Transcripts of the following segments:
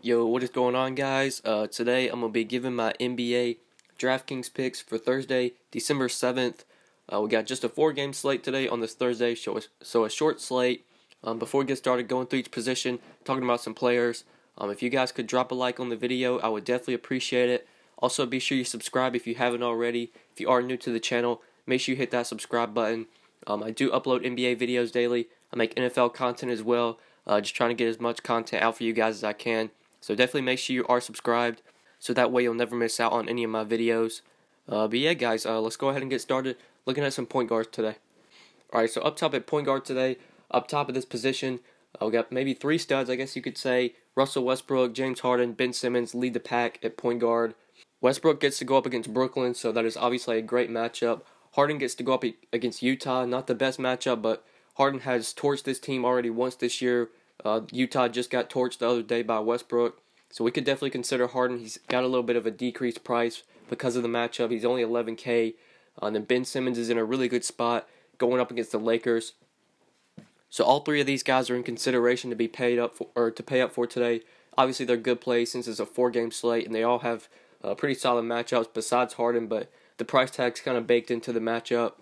Yo, what is going on, guys? Today I'm going to be giving my NBA DraftKings picks for Thursday, December 7th. We got just a 4-game slate today on this Thursday, so a short slate. Before we get started going through each position, talking about some players, if you guys could drop a like on the video, I would definitely appreciate it. Also, be sure you subscribe if you haven't already. If you are new to the channel, make sure you hit that subscribe button. I do upload NBA videos daily. I make NFL content as well. Just trying to get as much content out for you guys as I can. So definitely make sure you are subscribed, so that way you'll never miss out on any of my videos. But yeah, guys, let's go ahead and get started looking at some point guards today. Alright, so up top at point guard today, up top of this position, we got maybe 3 studs, I guess you could say. Russell Westbrook, James Harden, Ben Simmons lead the pack at point guard. Westbrook gets to go up against Brooklyn, so that is obviously a great matchup. Harden gets to go up against Utah, not the best matchup, but Harden has torched this team already once this year. Utah just got torched the other day by Westbrook, so we could definitely consider Harden. He's got a little bit of a decreased price because of the matchup. He's only $11K. And then Ben Simmons is in a really good spot going up against the Lakers. So all 3 of these guys are in consideration to be paid up for, or to pay up for today. Obviously, they're good plays since it's a 4-game slate, and they all have pretty solid matchups besides Harden, but the price tag's kind of baked into the matchup.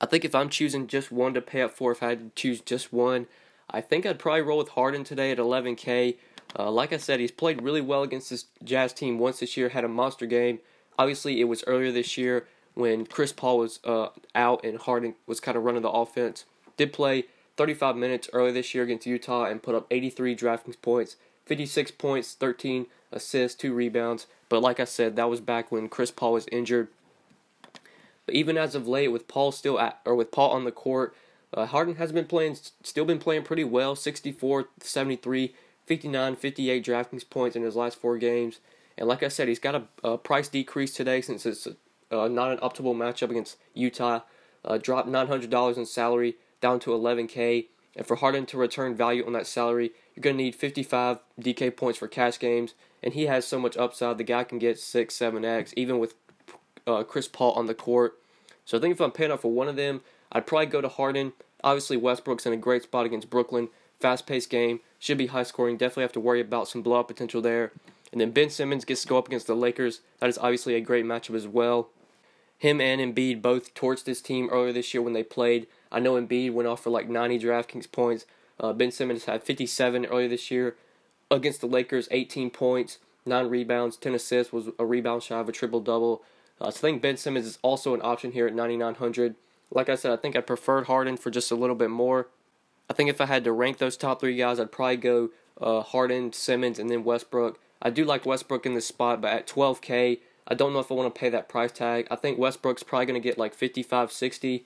I think if I'm choosing just one to pay up for, if I had to choose just one, I think I'd probably roll with Harden today at $11K. Like I said, he's played really well against this Jazz team once this year, had a monster game. Obviously, it was earlier this year when Chris Paul was out and Harden was kind of running the offense. Did play 35 minutes earlier this year against Utah and put up 83 DraftKings points, 56 points, 13 assists, 2 rebounds. But like I said, that was back when Chris Paul was injured. But even as of late, with Paul on the court, Harden has still been playing pretty well. 64, 73, 59, 58 DraftKings points in his last 4 games. And like I said, he's got a price decrease today since it's not an optimal matchup against Utah. Dropped $900 in salary down to $11K. And for Harden to return value on that salary, you're going to need 55 DK points for cash games. And he has so much upside. The guy can get 6, 7X, even with Chris Paul on the court. So I think if I'm paying up for one of them, I'd probably go to Harden. Obviously, Westbrook's in a great spot against Brooklyn. Fast-paced game. Should be high-scoring. Definitely have to worry about some blowout potential there. And then Ben Simmons gets to go up against the Lakers. That is obviously a great matchup as well. Him and Embiid both torched this team earlier this year when they played. I know Embiid went off for like 90 DraftKings points. Ben Simmons had 57 earlier this year. Against the Lakers, 18 points, 9 rebounds, 10 assists, was a rebound shy of a triple-double. So I think Ben Simmons is also an option here at 9,900. Like I said, I think I preferred Harden for just a little bit more. I think if I had to rank those top 3 guys, I'd probably go Harden, Simmons, and then Westbrook. I do like Westbrook in this spot, but at $12K, I don't know if I want to pay that price tag. I think Westbrook's probably going to get like 55, 60.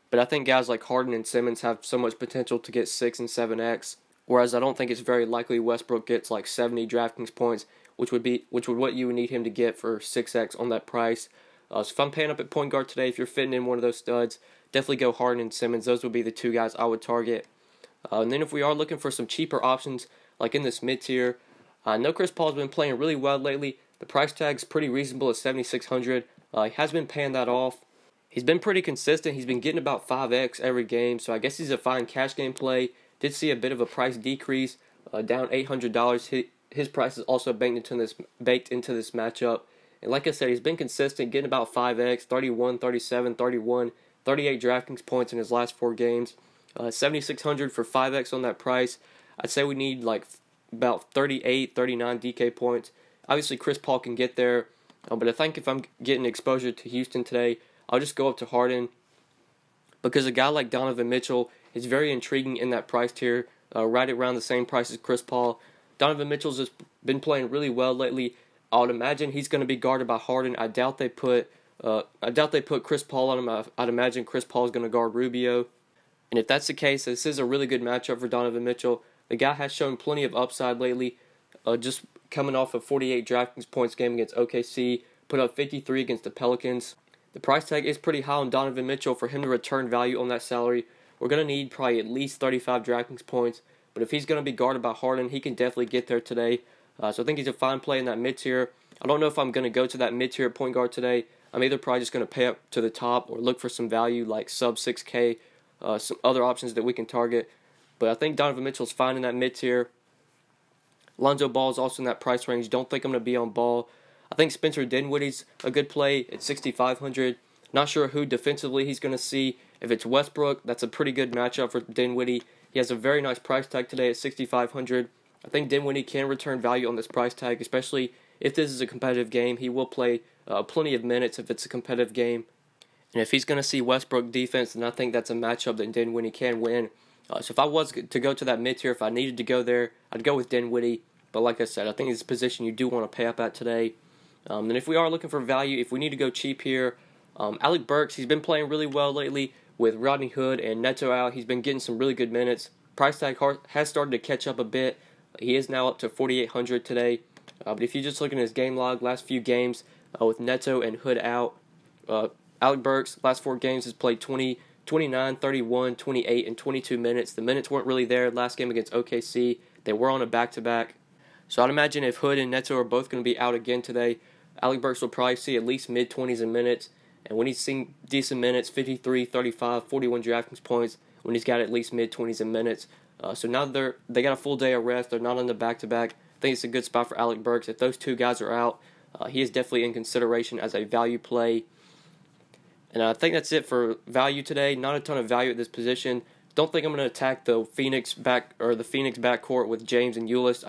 But I think guys like Harden and Simmons have so much potential to get 6 and 7X. Whereas I don't think it's very likely Westbrook gets like 70 DraftKings points, which would what you would need him to get for 6X on that price. So if I'm paying up at point guard today, if you're fitting in one of those studs, definitely go Harden and Simmons. Those would be the 2 guys I would target. And then if we are looking for some cheaper options, like in this mid-tier, I know Chris Paul's been playing really well lately. The price tag's pretty reasonable at $7,600. He has been paying that off. He's been pretty consistent. He's been getting about 5X every game, so I guess he's a fine cash game play. Did see a bit of a price decrease, down $800. His price is also baked into this matchup. And like I said, he's been consistent, getting about 5X, 31, 37, 31, 38 DraftKings points in his last 4 games. $7,600 for 5X on that price. I'd say we need like about 38, 39 DK points. Obviously, Chris Paul can get there, but I think if I'm getting exposure to Houston today, I'll just go up to Harden, because a guy like Donovan Mitchell is very intriguing in that price tier, right around the same price as Chris Paul. Donovan Mitchell's just been playing really well lately. I would imagine he's going to be guarded by Harden. I doubt they put Chris Paul on him. I'd imagine Chris Paul is going to guard Rubio. And if that's the case, this is a really good matchup for Donovan Mitchell. The guy has shown plenty of upside lately, just coming off a 48 DraftKings points game against OKC, put up 53 against the Pelicans. The price tag is pretty high on Donovan Mitchell. For him to return value on that salary, we're going to need probably at least 35 DraftKings points. But if he's going to be guarded by Harden, he can definitely get there today. So I think he's a fine play in that mid-tier. I don't know if I'm going to go to that mid-tier point guard today. I'm either probably just going to pay up to the top or look for some value like sub 6K, some other options that we can target. But I think Donovan Mitchell's fine in that mid-tier. Lonzo Ball is also in that price range. Don't think I'm going to be on Ball. I think Spencer Dinwiddie's a good play at 6,500. Not sure who defensively he's going to see. If it's Westbrook, that's a pretty good matchup for Dinwiddie. He has a very nice price tag today at 6,500. I think Dinwiddie can return value on this price tag, especially if this is a competitive game. He will play plenty of minutes if it's a competitive game. And if he's going to see Westbrook defense, then I think that's a matchup that Dinwiddie can win. So if I was to go to that mid-tier, if I needed to go there, I'd go with Dinwiddie. But like I said, I think it's a position you do want to pay up at today. And if we are looking for value, if we need to go cheap here, ALEC BURKS, he's been playing really well lately with Rodney Hood and Neto out. He's been getting some really good minutes. Price tag has started to catch up a bit. He is now up to 4,800 today. But if you're just looking at his game log, last few games with Neto and Hood out, ALEC BURKS, last 4 games, has played 20, 29, 31, 28, and 22 minutes. The minutes weren't really there last game against OKC. They were on a back-to-back. So I'd imagine if Hood and Neto are both going to be out again today, ALEC BURKS will probably see at least mid-20s in minutes. And when he's seeing decent minutes, 53, 35, 41 DraftKings points, when he's got at least mid-20s in minutes. So now they got a full day of rest. They're not on the back-to-back. I think it's a good spot for ALEC BURKS. If those two guys are out, he is definitely in consideration as a value play. And I think that's it for value today. Not a ton of value at this position. Don't think I'm going to attack the Phoenix backcourt with James and Julius.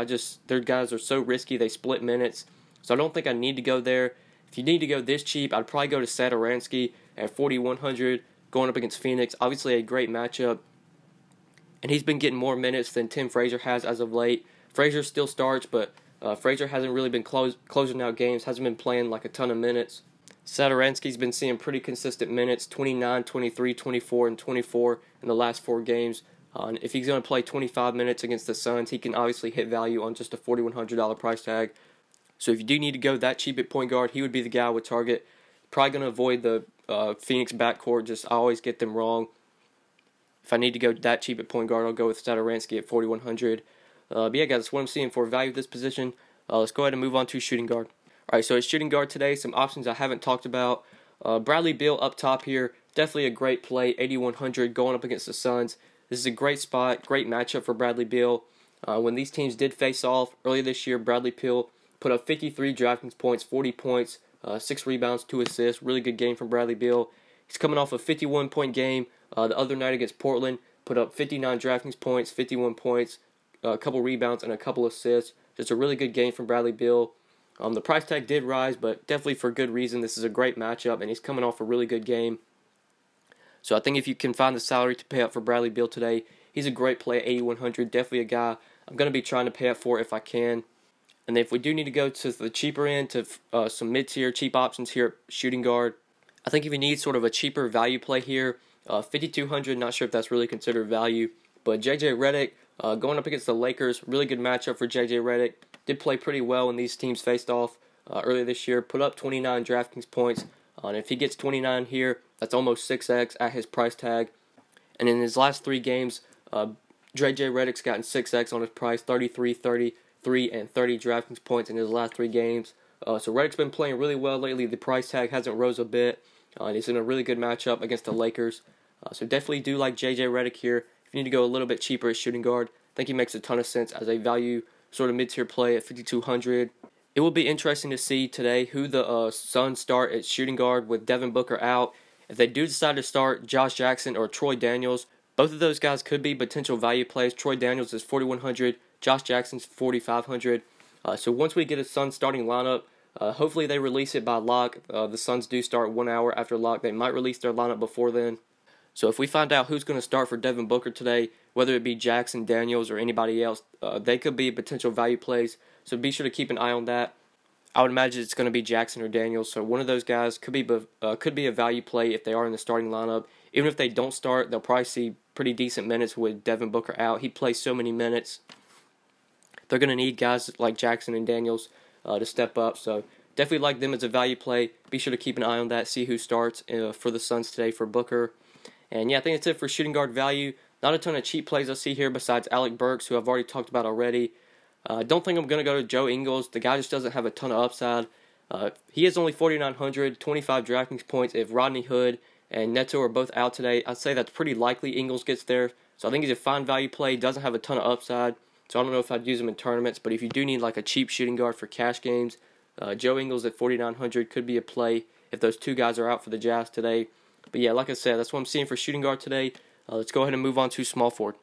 Their guys are so risky. They split minutes. So I don't think I need to go there. If you need to go this cheap, I'd probably go to SATORANSKY at 4,100 going up against Phoenix. Obviously a great matchup. And he's been getting more minutes than Tim Frazier has as of late. Frazier still starts, but Frazier hasn't really been closing out games. Hasn't been playing like a ton of minutes. SATORANSKY's been seeing pretty consistent minutes, 29, 23, 24, and 24 in the last 4 games. And if he's going to play 25 minutes against the Suns, he can obviously hit value on just a $4,100 price tag. So if you do need to go that cheap at point guard, he would be the guy I would target. Probably going to avoid the Phoenix backcourt. I always get them wrong. If I need to go that cheap at point guard, I'll go with SATORANSKY at 4,100. But yeah, guys, that's what I'm seeing for value of this position. Let's go ahead and move on to shooting guard. Alright, so it's shooting guard today. Some options I haven't talked about. Bradley Beal up top here. Definitely a great play. 8,100 going up against the Suns. This is a great spot. Great matchup for Bradley Beal. When these teams did face off earlier this year, Bradley Beal put up 53 DraftKings points, 40 points, 6 rebounds, 2 assists. Really good game from Bradley Beal. He's coming off a 51-point game the other night against Portland. Put up 59 DraftKings points, 51 points, a couple rebounds, and a couple assists. Just a really good game from Bradley Beal. The price tag did rise, but definitely for good reason. This is a great matchup, and he's coming off a really good game. So I think if you can find the salary to pay up for Bradley Beal today, he's a great play at 8,100. Definitely a guy I'm going to be trying to pay up for if I can. And if we do need to go to the cheaper end, to some mid-tier cheap options here at shooting guard, I think if you need sort of a cheaper value play here, 5,200, not sure if that's really considered value, but J.J. Redick going up against the Lakers, really good matchup for J.J. Redick. Did play pretty well when these teams faced off earlier this year. Put up 29 DraftKings points. And if he gets 29 here, that's almost 6x at his price tag. And in his last 3 games, J.J. Redick's gotten 6x on his price, 33, 33, and 30 DraftKings points in his last 3 games. So Redick's been playing really well lately. The price tag hasn't rose a bit. And he's in a really good matchup against the Lakers. So definitely do like J.J. Redick here. If you need to go a little bit cheaper at shooting guard, I think he makes a ton of sense as a value sort of mid-tier play at 5,200. It will be interesting to see today who the Suns start at shooting guard with Devin Booker out. If they do decide to start Josh Jackson or Troy Daniels, both of those guys could be potential value plays. Troy Daniels is 4,100, Josh Jackson's 4,500. So once we get a Suns starting lineup, hopefully they release it by lock. The Suns do start 1 hour after lock. They might release their lineup before then. So if we find out who's going to start for Devin Booker today, whether it be Jackson, Daniels, or anybody else, they could be potential value plays. So be sure to keep an eye on that. I would imagine it's going to be Jackson or Daniels. So one of those guys could be a value play if they are in the starting lineup. Even if they don't start, they'll probably see pretty decent minutes with Devin Booker out. He plays so many minutes. They're going to need guys like Jackson and Daniels to step up. So definitely like them as a value play. Be sure to keep an eye on that. See who starts for the Suns today for Booker. And yeah, I think that's it for shooting guard value. Not a ton of cheap plays I see here besides ALEC BURKS, who I've already talked about already. Don't think I'm going to go to Joe Ingles. The guy just doesn't have a ton of upside. He has only 4,900, 25 DraftKings points. If Rodney Hood and Neto are both out today, I'd say that's pretty likely Ingles gets there. So I think he's a fine value play. Doesn't have a ton of upside. so I don't know if I'd use him in tournaments. But if you do need like a cheap shooting guard for cash games, Joe Ingles at 4,900 could be a play if those two guys are out for the Jazz today. But yeah, like I said, that's what I'm seeing for shooting guard today. Let's go ahead and move on to small forward.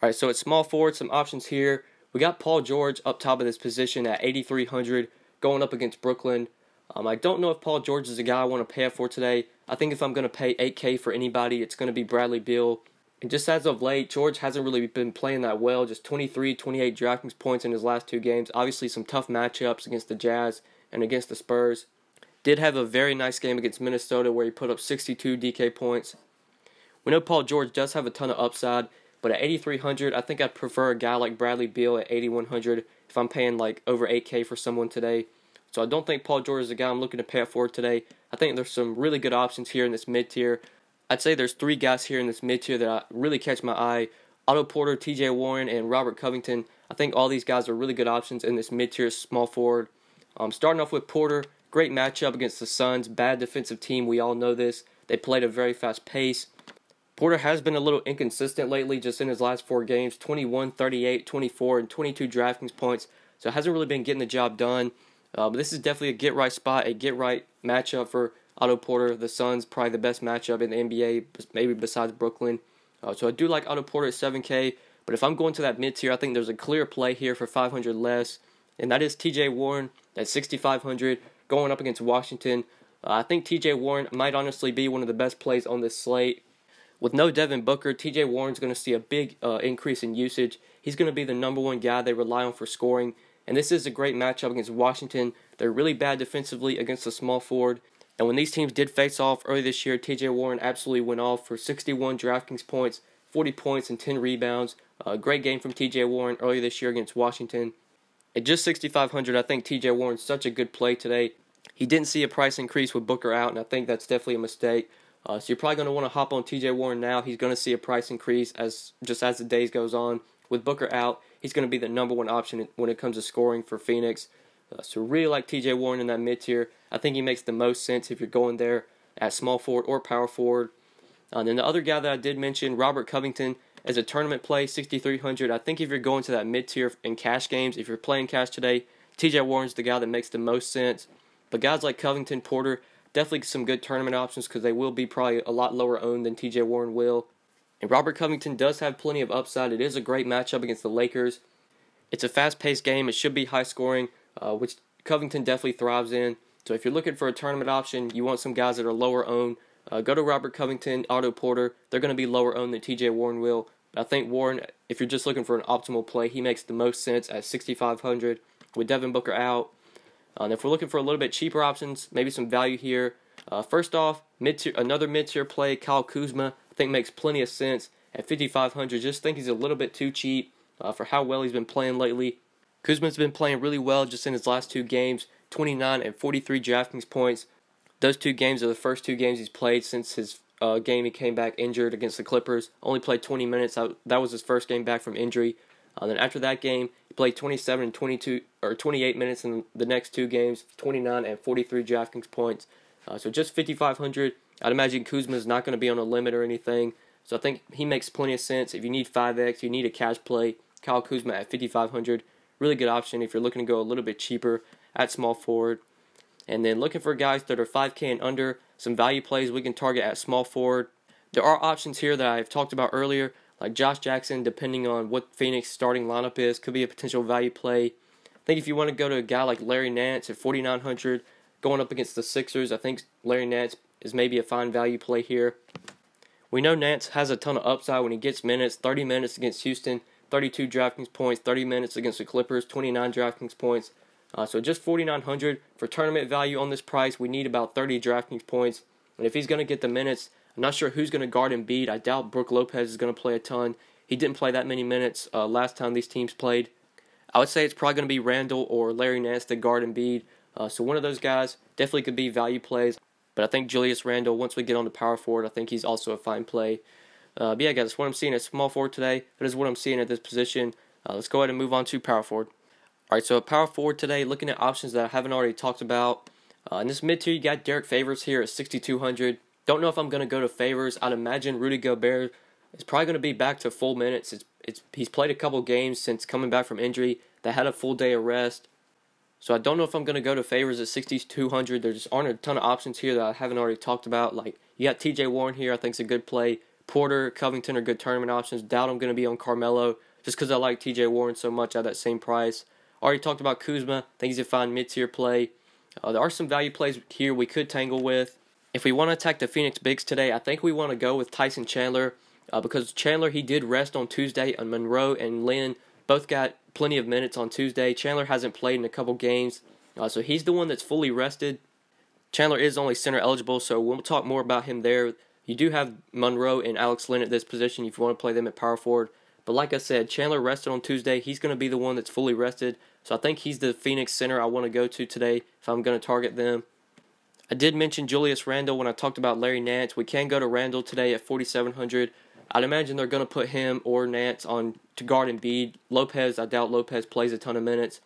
All right, so at small forward, some options here. We got Paul George up top of this position at 8,300, going up against Brooklyn. I don't know if Paul George is a guy I want to pay up for today. I think if I'm going to pay $8K for anybody, it's going to be Bradley Beal. And just as of late, George hasn't really been playing that well. Just 23, 28 DraftKings points in his last two games. Obviously, some tough matchups against the Jazz and against the Spurs. Did have a very nice game against Minnesota where he put up 62 DK points. We know Paul George does have a ton of upside, but at 8,300, I think I'd prefer a guy like Bradley Beal at 8,100 if I'm paying like over 8K for someone today. So I don't think Paul George is a guy I'm looking to pay up for today. I think there's some really good options here in this mid-tier. I'd say there's three guys here in this mid-tier that really catch my eye. Otto Porter, TJ Warren, and Robert Covington. I think all these guys are really good options in this mid-tier small forward. Starting off with Porter, great matchup against the Suns. Bad defensive team, we all know this. They played at a very fast pace. Porter has been a little inconsistent lately just in his last four games. 21, 38, 24, and 22 DraftKings points. So hasn't really been getting the job done. But this is definitely a get-right spot, a get-right matchup for Otto Porter. The Suns, probably the best matchup in the NBA, maybe besides Brooklyn. So I do like Otto Porter at 7K. But if I'm going to that mid-tier, I think there's a clear play here for 500 less. And that is TJ Warren at 6,500 going up against Washington. I think TJ Warren might honestly be one of the best plays on this slate. With no Devin Booker, TJ Warren's going to see a big increase in usage. He's going to be the #1 guy they rely on for scoring. And this is a great matchup against Washington. They're really bad defensively against the small forward. And when these teams did face off early this year, TJ Warren absolutely went off for 61 DraftKings points, 40 points, and 10 rebounds. Great game from TJ Warren earlier this year against Washington. At just 6,500, I think TJ Warren's such a good play today. He didn't see a price increase with Booker out, and I think that's definitely a mistake. So you're probably going to want to hop on TJ Warren now. He's going to see a price increase as the days goes on. With Booker out, he's going to be the #1 option when it comes to scoring for Phoenix. So really like TJ Warren in that mid-tier. I think he makes the most sense if you're going there at small forward or power forward. And then the other guy that I did mention, Robert Covington, as a tournament play, 6,300. I think if you're going to that mid-tier in cash games, if you're playing cash today, TJ Warren's the guy that makes the most sense. But guys like Covington, Porter, definitely some good tournament options because they will be probably a lot lower owned than TJ Warren will. And Robert Covington does have plenty of upside. It is a great matchup against the Lakers. It's a fast-paced game. It should be high-scoring, which Covington definitely thrives in. So if you're looking for a tournament option, you want some guys that are lower owned, go to Robert Covington, Otto Porter. They're going to be lower owned than TJ Warren will. But I think Warren, if you're just looking for an optimal play, he makes the most sense at 6,500 with Devin Booker out. And if we're looking for a little bit cheaper options, maybe some value here. First off, another mid-tier play, Kyle Kuzma, I think makes plenty of sense at 5,500. Just think he's a little bit too cheap for how well he's been playing lately. Kuzma's been playing really well just in his last two games, 29 and 43 DraftKings points. Those two games are the first two games he's played since his game he came back injured against the Clippers. Only played 20 minutes. That was his first game back from injury. Then after that game, he played 27 and 28 minutes in the next two games, 29 and 43 DraftKings points. So just 5,500. I'd imagine Kuzma's not going to be on a limit or anything. So I think he makes plenty of sense. If you need 5X, you need a cash play, Kyle Kuzma at 5,500. Really good option if you're looking to go a little bit cheaper at small forward. And then looking for guys that are 5K and under, some value plays we can target at small forward. There are options here that I've talked about earlier, like Josh Jackson, depending on what Phoenix starting lineup is, could be a potential value play. I think if you want to go to a guy like Larry Nance at 4,900, going up against the Sixers, I think Larry Nance is maybe a fine value play here. We know Nance has a ton of upside when he gets minutes, 30 minutes against Houston, 32 DraftKings points, 30 minutes against the Clippers, 29 DraftKings points. So just 4,900 for tournament value on this price. We need about 30 DraftKings points. And if he's going to get the minutes, I'm not sure who's going to guard Embiid. I doubt Brook Lopez is going to play a ton. He didn't play that many minutes last time these teams played. I would say it's probably going to be Randle or Larry Nance to guard Embiid. So one of those guys definitely could be value plays. But I think Julius Randle, once we get on to power forward, I think he's also a fine play. But yeah, guys, that's what I'm seeing at small forward today. That is what I'm seeing at this position. Let's go ahead and move on to power forward. Alright, so at power forward today, looking at options that I haven't already talked about. In this mid-tier, you got Derek Favors here at 6,200. Don't know if I'm going to go to Favors. I'd imagine Rudy Gobert is probably going to be back to full minutes. He's played a couple games since coming back from injury that had a full day of rest. So I don't know if I'm going to go to favors at 6,200. There just aren't a ton of options here that I haven't already talked about. Like, you got TJ Warren here, I think is a good play. Porter, Covington are good tournament options. Doubt I'm going to be on Carmelo just because I like TJ Warren so much at that same price. Already talked about KUZMA. I think he's a fine mid-tier play. There are some value plays here we could tangle with. If we want to attack the Phoenix Bigs today, I think we want to go with Tyson Chandler because Chandler, he did rest on Tuesday, and Monroe and Lynn both got plenty of minutes on Tuesday. Chandler hasn't played in a couple games, so he's the one that's fully rested. Chandler is only center eligible, so we'll talk more about him there. You do have Monroe and Alex Lynn at this position if you want to play them at power forward. But like I said, Chandler rested on Tuesday. He's going to be the one that's fully rested. So I think he's the Phoenix center I want to go to today if I'm going to target them. I did mention Julius Randle when I talked about Larry Nance. We can go to Randle today at 4,700. I'd imagine they're going to put him or Nance on to guard Embiid. Lopez, I doubt Lopez plays a ton of minutes.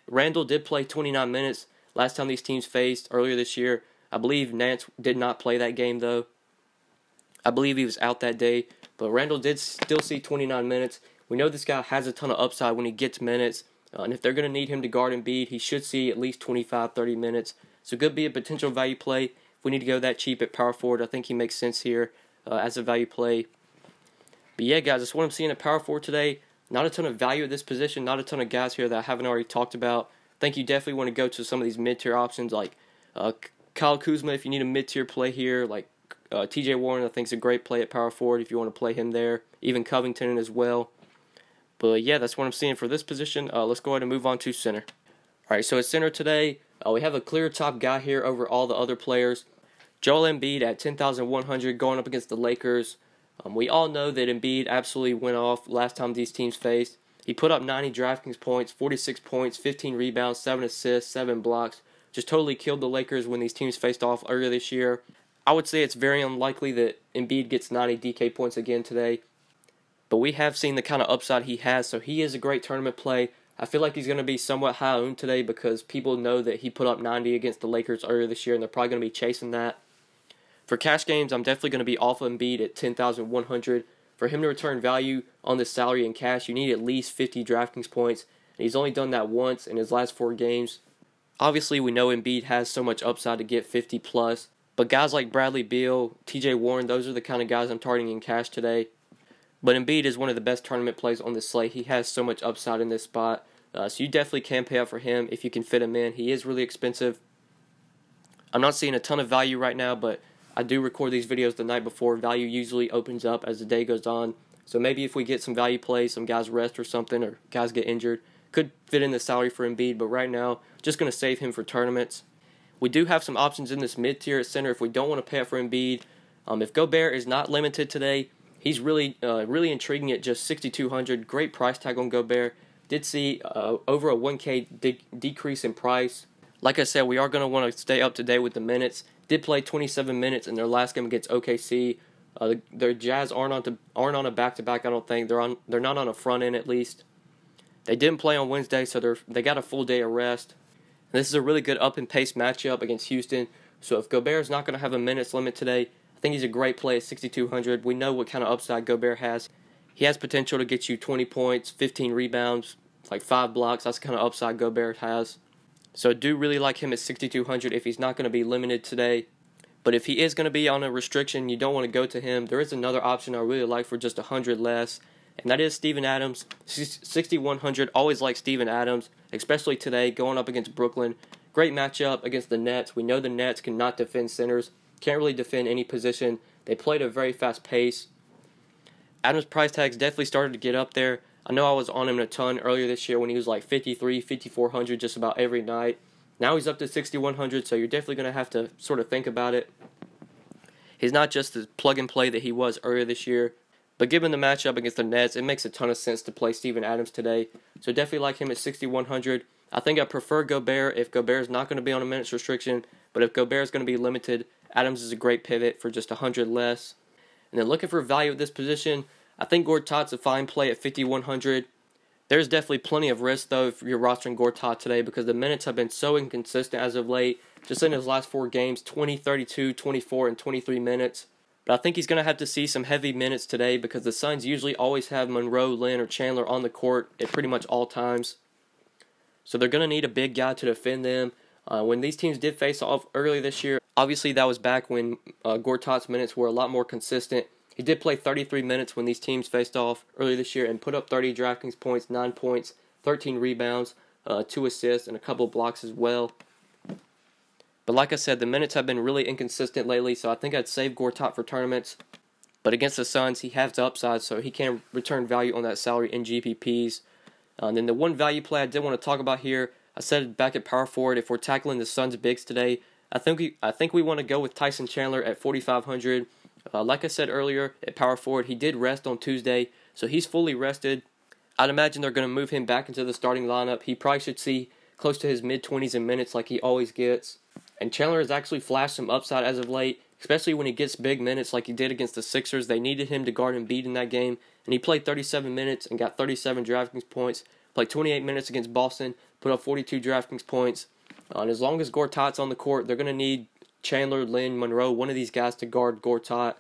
Randle did play 29 minutes last time these teams faced earlier this year. I believe Nance did not play that game, though. I believe he was out that day. But Randle did still see 29 minutes. We know this guy has a ton of upside when he gets minutes. And if they're going to need him to guard Embiid, he should see at least 25, 30 minutes. So could be a potential value play. If we need to go that cheap at power forward, I think he makes sense here as a value play. But yeah, guys, that's what I'm seeing at power forward today. Not a ton of value at this position. Not a ton of guys here that I haven't already talked about. I think you definitely want to go to some of these mid-tier options like Kyle Kuzma if you need a mid-tier play here. Like TJ Warren, I think is a great play at power forward if you want to play him there. Even Covington as well. But yeah, that's what I'm seeing for this position. Let's go ahead and move on to center. Alright, so at center today, we have a clear top guy here over all the other players. Joel Embiid at 10,100 going up against the Lakers. We all know that Embiid absolutely went off last time these teams faced. He put up 90 DraftKings points, 46 points, 15 rebounds, 7 assists, 7 blocks. Just totally killed the Lakers when these teams faced off earlier this year. I would say it's very unlikely that Embiid gets 90 DK points again today. But we have seen the kind of upside he has, so he is a great tournament play. I feel like he's going to be somewhat high owned today because people know that he put up 90 against the Lakers earlier this year, and they're probably going to be chasing that. For cash games, I'm definitely going to be off of Embiid at 10,100. For him to return value on this salary in cash, you need at least 50 DraftKings points, and he's only done that once in his last 4 games. Obviously, we know Embiid has so much upside to get 50 plus, but guys like Bradley Beal, TJ Warren, those are the kind of guys I'm targeting in cash today. But Embiid is one of the best tournament plays on this slate. He has so much upside in this spot. So you definitely can pay up for him if you can fit him in. He is really expensive. I'm not seeing a ton of value right now, but I do record these videos the night before. Value usually opens up as the day goes on. So maybe if we get some value plays, some guys rest or something, or guys get injured, could fit in the salary for Embiid. But right now, just going to save him for tournaments. We do have some options in this mid-tier at center if we don't want to pay up for Embiid. If Gobert is not limited today, he's really intriguing at just 6,200. Great price tag on Gobert. Did see over a 1K decrease in price. Like I said, we are going to want to stay up to date with the minutes. Did play 27 minutes in their last game against OKC. Their Jazz aren't on a back-to-back, I don't think. They're not on a front end at least. They didn't play on Wednesday, so they got a full day of rest. And this is a really good up-and-pace matchup against Houston. So if Gobert is not going to have a minutes limit today, I think he's a great play at 6,200. We know what kind of upside Gobert has. He has potential to get you 20 points, 15 rebounds, like 5 blocks. That's the kind of upside Gobert has. So I do really like him at 6,200 if he's not going to be limited today. But if he is going to be on a restriction, you don't want to go to him. There is another option I really like for just 100 less, and that is Steven Adams. 6,100, always like Steven Adams, especially today going up against Brooklyn. Great matchup against the Nets. We know the Nets cannot defend centers. Can't really defend any position. They played at a very fast pace. Adams' price tags definitely started to get up there. I know I was on him a ton earlier this year when he was like 53, 5,400 just about every night. Now he's up to 6,100, so you're definitely going to have to sort of think about it. He's not just the plug-and-play that he was earlier this year, but given the matchup against the Nets, it makes a ton of sense to play Steven Adams today. So definitely like him at 6,100. I think I prefer Gobert if Gobert is not going to be on a minutes restriction, but if Gobert is going to be limited, Adams is a great pivot for just 100 less. And then looking for value at this position, I think GORTAT's a fine play at 5,100. There's definitely plenty of risk, though, if you're rostering GORTAT today because the minutes have been so inconsistent as of late. Just in his last 4 games, 20, 32, 24, and 23 minutes. But I think he's going to have to see some heavy minutes today because the Suns usually always have Monroe, Lin, or Chandler on the court at pretty much all times. So they're going to need a big guy to defend them. When these teams did face off earlier this year, obviously that was back when GORTAT's minutes were a lot more consistent. He did play 33 minutes when these teams faced off earlier this year and put up 30 DraftKings points, 9 points, 13 rebounds, 2 assists, and a couple of blocks as well. But like I said, the minutes have been really inconsistent lately, so I think I'd save GORTAT for tournaments. But against the Suns, he has the upside, so he can return value on that salary in GPPs. And then the one value play I did want to talk about here, I said back at power forward, if we're tackling the Suns bigs today, I think we want to go with TYSON Chandler at 4,500. Like I said earlier, at power forward, he did rest on Tuesday, so he's fully rested. I'd imagine they're going to move him back into the starting lineup. He probably should see close to his mid-20s in minutes like he always gets. And Chandler has actually flashed some upside as of late, especially when he gets big minutes like he did against the Sixers. They needed him to guard EMBIID in that game, and he played 37 minutes and got 37 DraftKings points. Played 28 minutes against Boston, put up 42 DraftKings points. And as long as GORTAT's on the court, they're going to need Chandler, Lin, Monroe, one of these guys to guard GORTAT.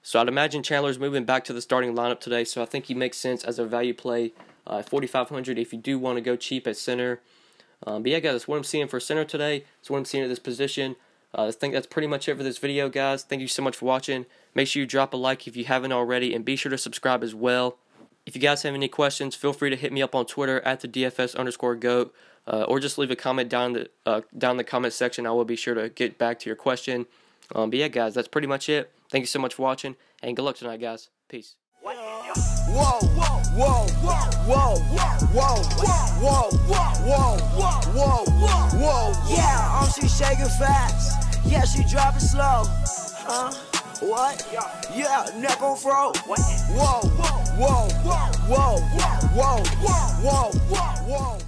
So I'd imagine Chandler's moving back to the starting lineup today, so I think he makes sense as a value play at 4,500 if you do want to go cheap at center. But yeah, guys, that's what I'm seeing for center today. That's what I'm seeing at this position. I think that's pretty much it for this video, guys. Thank you so much for watching. Make sure you drop a like if you haven't already, and be sure to subscribe as well. If you guys have any questions, feel free to hit me up on Twitter at the DFS_GOAT, or just leave a comment down the comment section. I will be sure to get back to your question. But yeah, guys, that's pretty much it. Thank you so much for watching, and good luck tonight, guys. Peace. Whoa, whoa, whoa, whoa, whoa, whoa, whoa, whoa. Yeah, she shaking fast. Yeah, she dropping slow. Huh? What? Yeah, neck on fro. Whoa, whoa, whoa, whoa, whoa, whoa, whoa, whoa.